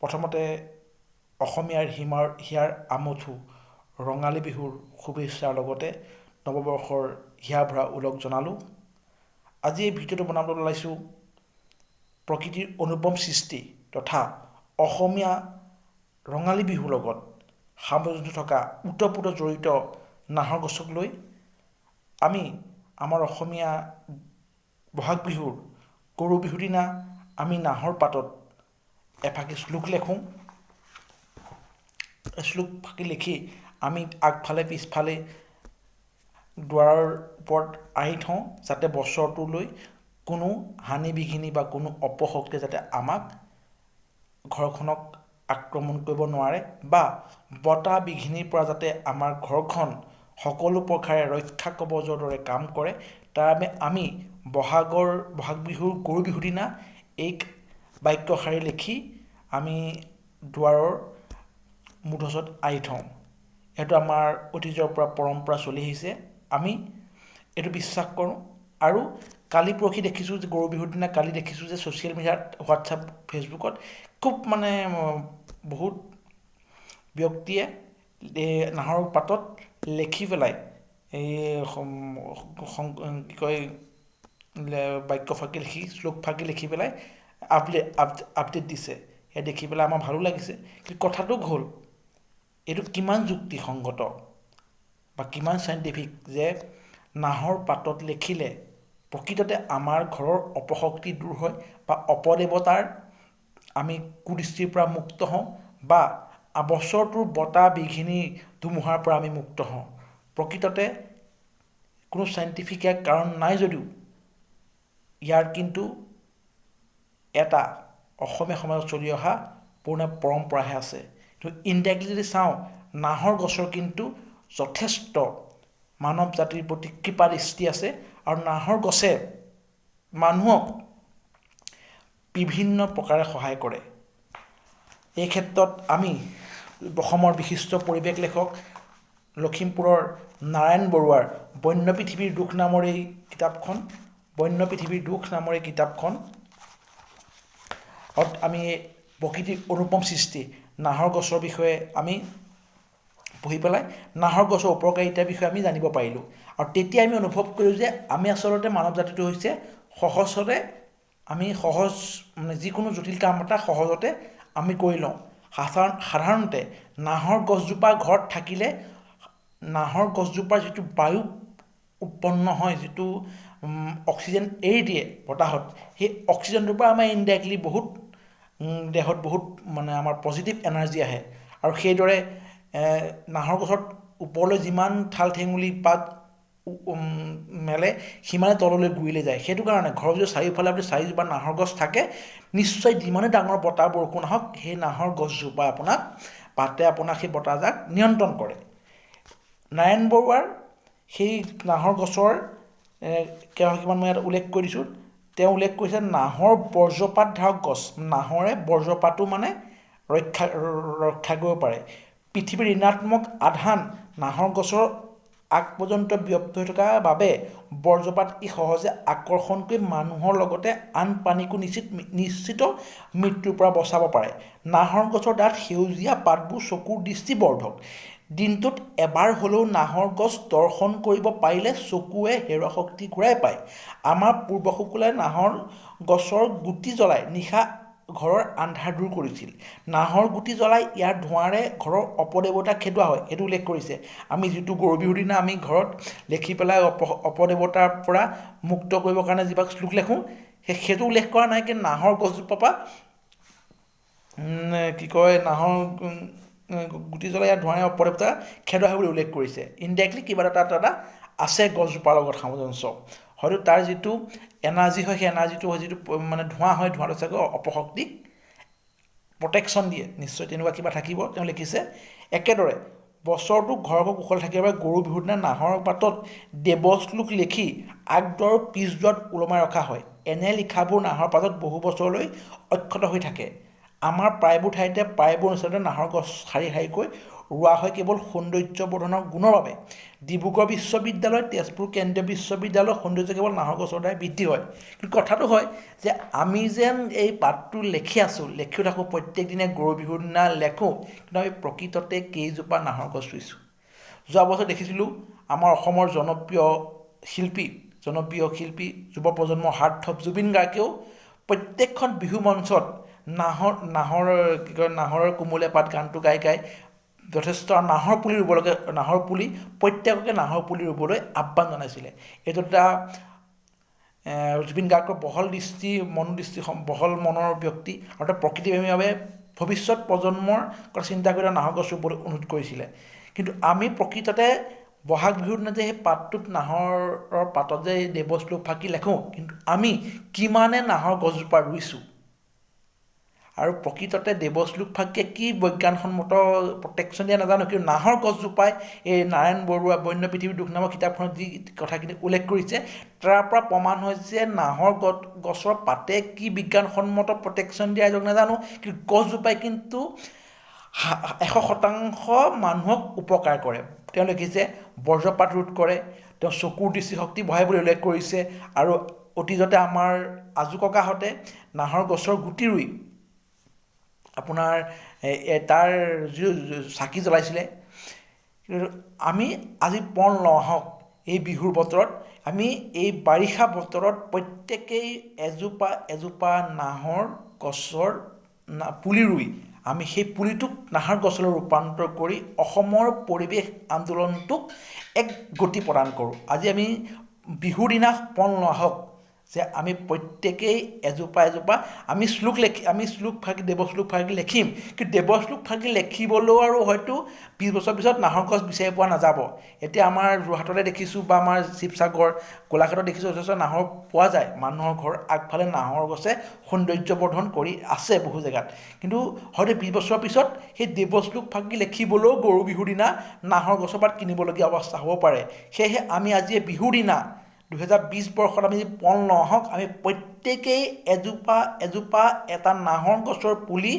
প্ৰথমতে অসমীয়াৰ হিয়াৰ আমঠু ৰঙালী বিহুৰ শুভেচ্ছাৰ লগতে নৱবৰ্ষৰ হিয়া ভৰা ওলগ জনালোঁ। আজি এই ভিডিঅ'টো বনাবলৈ ওলাইছোঁ প্ৰকৃতিৰ অনুপম সৃষ্টি তথা অসমীয়া ৰঙালী বিহুৰ লগত সামঞ্জস্য থকা ওতঃপ্ৰোত জড়িত নাহৰ গছক লৈ। আমি আমাৰ অসমীয়া বহাগ বিহুৰ গৰু বিহুৰ দিনা আমি নাহৰ পাতত এফাকি শ্লোক লেখোঁ। শ্লোক ফাঁকি লিখি আমি আগফালে পিছফালে দুৱাৰৰ ওপৰত আঁৰি থওঁ, যাতে বছৰটোলৈ কোনো হানি বিঘিনি বা কোনো অপশক্তিয়ে যাতে আমাক ঘৰখনক আক্ৰমণ কৰিব নোৱাৰে বা বতাহ বিঘিনিৰ পৰা যাতে আমাৰ ঘৰখন সকলো প্ৰকাৰে ৰক্ষা কৱচৰ দৰে কাম কৰে। তাৰ বাবে আমি বহাগ বিহুৰ গৰু বিহুৰ দিনা এই বাক্যশাৰী লিখি আমি দুৱাৰৰ মুধচত আঁৰি থওঁ। এইটো আমাৰ অতীজৰ পৰা পৰম্পৰা চলি আহিছে। আমি এইটো বিশ্বাস কৰোঁ। আৰু কালি পৰহি দেখিছোঁ যে গৰু বিহুৰ দিনা কালি দেখিছোঁ যে ছ'চিয়েল মিডিয়াত হোৱাটছআপ ফেচবুকত খুব বহুত ব্যক্তিয়ে নাহৰ পাতত লিখি পেলাই এই কি কয় বাক্য ফাঁকি লিখি শ্লোক ফাঁকি লিখি পেলাই আপডেট দিছে। সেই দেখি পেলাই আমাৰ ভালো লাগিছে। কিন্তু কথাটো হ'ল এইটো কিমান যুক্তিসংগত বা কিমান চাইণ্টিফিক যে নাহৰ পাতত লিখিলে প্ৰকৃততে আমাৰ ঘৰৰ অপশক্তি দূৰ হয় বা অপদেৱতাৰ আমি কুদৃষ্টিৰ পৰা মুক্ত হওঁ বা বছৰটোৰ বতাহ বিঘিনি ধুমুহাৰ পৰা আমি মুক্ত হওঁ। প্ৰকৃততে কোনো চাইণ্টিফিক কাৰণ নাই যদিও ইয়াৰ কিন্তু এটা অসমীয়া সমাজত চলি অহা পুৰণা পৰম্পৰাহে আছে। কিন্তু ইনডাইৰেক্টলি যদি চাওঁ, নাহৰ গছৰ কিন্তু যথেষ্ট মানৱ জাতিৰ প্ৰতি কৃপা দৃষ্টি আছে। আৰু নাহৰ গছে মানুহক বিভিন্ন প্ৰকাৰে সহায় কৰে। এই ক্ষেত্ৰত আমি অসমৰ বিশিষ্ট পৰিৱেশ লেখক লখিমপুৰৰ নাৰায়ণ বৰুৱাৰ বন্য পৃথিৱীৰ দুখ নামৰ এই কিতাপখন আমি প্ৰকৃতিৰ অনুপম সৃষ্টি নাহৰ গছৰ বিষয়ে আমি পঢ়ি পেলাই নাহৰ গছৰ উপকাৰিতাৰ বিষয়ে আমি জানিব পাৰিলোঁ। আৰু তেতিয়া আমি অনুভৱ কৰিলোঁ যে আমি আচলতে মানৱ জাতিটো হৈছে যিকোনো জটিল কাম এটা সহজতে আমি কৰি লওঁ। সাধাৰণতে নাহৰ গছজোপা ঘৰত থাকিলে নাহৰ গছজোপাৰ যিটো বায়ু উৎপন্ন হয়, যিটো অক্সিজেন এৰি দিয়ে বতাহত, সেই অক্সিজেনটোৰ পৰা আমাৰ ইনডাইৰেক্টলি দেহত বহুত আমাৰ পজিটিভ এনাৰ্জি আহে। আৰু সেইদৰে নাহৰ গছত ওপৰলৈ যিমান ঠাল ঠেঙুলি পাত মেলে সিমানে তললৈ গুৰিলৈ যায়। সেইটো কাৰণে ঘৰৰ যদি চাৰিওফালে আপুনি চাৰিজোপা নাহৰ গছ থাকে, নিশ্চয় যিমানে ডাঙৰ বতাহ বৰষুণ আহক সেই নাহৰ গছজোপাই আপোনাক সেই বতাহজাক নিয়ন্ত্ৰণ কৰে। নাৰায়ণ বৰুৱাৰ সেই নাহৰ গছৰ কেইগৰাকীমান মই ইয়াত উল্লেখ কৰি দিছোঁ। তেওঁ উল্লেখ কৰিছে নাহৰ বৰ্জপাত ধাৰক গছ। নাহৰে বৰ্জপাতো ৰক্ষা কৰিব পাৰে। পৃথিৱীৰ ঋণাত্মক আধান নাহৰ গছৰ আগ পৰ্যন্ত ব্যপ্ত হৈ থকাৰ বাবে বৰ্জপাত সহজে আকৰ্ষণ কৰি মানুহৰ লগতে আন প্ৰাণীকো নিশ্চিত মৃত্যুৰ পৰা বচাব পাৰে। নাহৰ গছৰ ডাঠ সেউজীয়া পাতবোৰ চকুৰ দৃষ্টিবৰ্ধক। দিনটোত এবাৰ হ'লেও নাহৰ গছ দৰ্শন কৰিব পাৰিলে চকুৱে হেৰুৱা শক্তি ঘূৰাই পায়। আমাৰ পূৰ্বসকলে নাহৰ গছৰ গুটি জ্বলাই নিশা ঘৰৰ আন্ধাৰ দূৰ কৰিছিল। নাহৰ গুটি জ্বলাই ইয়াৰ ধোঁৱাৰে ঘৰৰ অপদেৱতাক খেদোৱা হয়, সেইটো উল্লেখ কৰিছে। আমি যিটো গৰু বিহুৰ দিনা আমি ঘৰত লিখি পেলাই অপদেৱতাৰ পৰা মুক্ত কৰিবৰ কাৰণে যিবিলাক শ্লোক লেখোঁ, সেইটো উল্লেখ কৰা নাই। কিন্তু নাহৰ গছজোপা পৰা নাহৰ গুটি জ্বলাই ইয়াৰ ধোঁৱাৰে অপদেৱতা খেদোৱা হয় বুলি উল্লেখ কৰিছে। ইনডাইৰেক্টলি কিবা এটা আছে গছজোপাৰ লগত সামঞ্জস্য। হয়তো তাৰ যিটো এনাৰ্জি হয়, সেই এনাৰ্জিটো যিটো ধোঁৱা হয়, ধোঁৱাটো চাগৈ অপশক্তিক প্ৰটেকশ্যন দিয়ে। নিশ্চয় তেনেকুৱা কিবা থাকিব, তেওঁ লিখিছে। একেদৰে বছৰটো ঘৰখন কুশল থাকিবৰ বাবে গৰু বিহুৰ দিনা নাহৰ পাতত দেৱশ্লোক লিখি আগদুৱাৰ আৰু পিছদুৱাৰত ওলমাই ৰখা হয়। এনে লিখাবোৰ নাহৰ পাতত বহু বছৰলৈ অক্ষত হৈ থাকে। আমাৰ প্ৰায়বোৰ ঠাইতে প্ৰায়বোৰ অঞ্চলতে নাহৰ গছ শাৰী শাৰীকৈ ৰোৱা হয় কেৱল সৌন্দৰ্য বৰ্ধনৰ গুণৰ বাবে। ডিব্ৰুগড় বিশ্ববিদ্যালয়, তেজপুৰ কেন্দ্ৰীয় বিশ্ববিদ্যালয়ৰ সৌন্দৰ্য কেৱল নাহৰ গছৰ দ্বাৰাই বৃদ্ধি হয়। কিন্তু কথাটো হয় যে আমি যেন এই পাঠটো লিখি আছোঁ, লিখিও থাকোঁ, প্ৰত্যেক দিনে গৰু বিহুৰ দিনা লেখোঁ, কিন্তু আমি প্ৰকৃততে কেইজোপা নাহৰ গছ ৰুইছোঁ। যোৱা বছৰ দেখিছিলোঁ আমাৰ অসমৰ জনপ্ৰিয় শিল্পী যুৱ প্ৰজন্মৰ হাৰ্টথ্ৰব জুবিন গাৰ্গেও প্ৰত্যেকখন বিহু মঞ্চত নাহৰৰ কোমলীয়া পাত গানটো গাই যথেষ্ট নাহৰ পুলি ৰুবলৈকে প্ৰত্যেককে নাহৰ পুলি ৰুবলৈ আহ্বান জনাইছিলে। এইটো এটা জুবিন গাৰ্গৰ বহল মনৰ ব্যক্তি আৰু তেওঁ প্ৰকৃতিপ্ৰেমীভাৱে ভৱিষ্যত প্ৰজন্মৰ কথা চিন্তা কৰি নাহৰ গছ ৰুবলৈ অনুৰোধ কৰিছিলে। কিন্তু আমি প্ৰকৃততে বহাগ বিহুৰ দিনা যে সেই নাহৰৰ পাতত যে দেৱশ্লোক ফাঁকি লেখোঁ, কিন্তু আমি কিমানে নাহৰ গছজোপা ৰুইছোঁ আৰু প্ৰকৃততে দেৱশ্লোক ফাঁকিয়ে কি বৈজ্ঞানসন্মত প্ৰটেকশ্যন দিয়া নাজানো, কিন্তু নাহৰ গছজোপাই এই নাৰায়ণ বৰুৱা বন্য পৃথিৱীৰ দুখ নামৰ কিতাপখনত যি কথাখিনি উল্লেখ কৰিছে তাৰ পৰা প্ৰমাণ হৈছে নাহৰ গছৰ পাতে কি বিজ্ঞানসন্মত প্ৰটেকশ্যন দিয়া নাজানো, কিন্তু গছজোপাই কিন্তু 100% মানুহক উপকাৰ কৰে। তেওঁ লিখিছে বজ্ৰপাত ৰোধ কৰে, তেওঁ চকুৰ দৃষ্টিশক্তি বঢ়াই বুলি উল্লেখ কৰিছে। আৰু অতীজতে আমাৰ আজু ককাহঁতে নাহৰ গছৰ গুটি ৰুই আপোনাৰ তাৰ যি চাকি জ্বলাইছিলে। আমি আজি পণ লওঁ আহক, এই বিহুৰ বতৰত আমি এই বাৰিষা বতৰত প্ৰত্যেকেই এজোপা নাহৰ গছৰ পুলি ৰুই আমি সেই পুলিটোক নাহৰ গছলৈ ৰূপান্তৰ কৰি অসমৰ পৰিৱেশ আন্দোলনটোক এক গতি প্ৰদান কৰোঁ। আজি আমি বিহুৰ দিনা পণ লওঁ আহক যে আমি প্ৰত্যেকেই এজোপা আমি দেৱশ্লোক ফাঁকি লিখিম, কিন্তু দেৱশ্লোক ফাঁকি লিখিবলৈও আৰু হয়তো 20 বছৰ পিছত নাহৰ গছ বিচাৰি পোৱা নাযাব। এতিয়া আমাৰ যোৰহাটতে দেখিছোঁ বা আমাৰ শিৱসাগৰ, গোলাঘাটত দেখিছোঁ যথেষ্ট নাহৰ পোৱা যায়। মানুহৰ ঘৰৰ আগফালে নাহৰ গছে সৌন্দৰ্য বৰ্ধন কৰি আছে বহু জেগাত, কিন্তু হয়তো 20 বছৰৰ পিছত সেই দেৱশ্লোক ফাঁকি লিখিবলৈও গৰু বিহুৰ দিনা নাহৰ গছৰ পাত কিনিবলগীয়া অৱস্থা হ'ব পাৰে। সেয়েহে আমি আজি বিহুৰ দিনা 2020 বৰ্ষত আমি পণ লওঁ আহক, আমি প্ৰত্যেকেই এটা নাহৰ গছৰ পুলি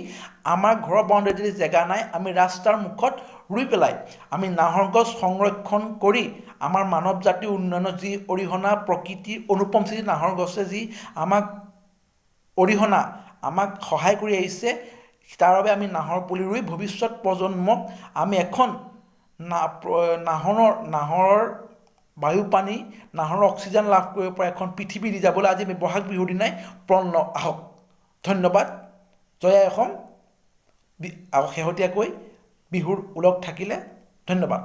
আমাৰ ঘৰৰ বাউণ্ডেৰীত যদি জেগা নাই আমি ৰাস্তাৰ মুখত ৰুই পেলাই আমি নাহৰ গছ সংৰক্ষণ কৰি আমাৰ মানৱ জাতিৰ উন্নয়নত যি অৰিহণা, প্ৰকৃতিৰ অনুপম সৃষ্টি নাহৰ গছে যি আমাক সহায় কৰি আহিছে, তাৰ বাবে আমি নাহৰ পুলি ৰুই ভৱিষ্যত প্ৰজন্মক আমি এখন নাহৰৰ বায়ু পানী, নাহৰৰ অক্সিজেন লাভ কৰিব পৰা এখন পৃথিৱী দি যাবলৈ আজি আমি বহাগ বিহুৰ দিনাই পণ লওঁ আহক। ধন্যবাদ। জয় আই অসম। শেহতীয়াকৈ বিহুৰ ওলগ থাকিলে। ধন্যবাদ।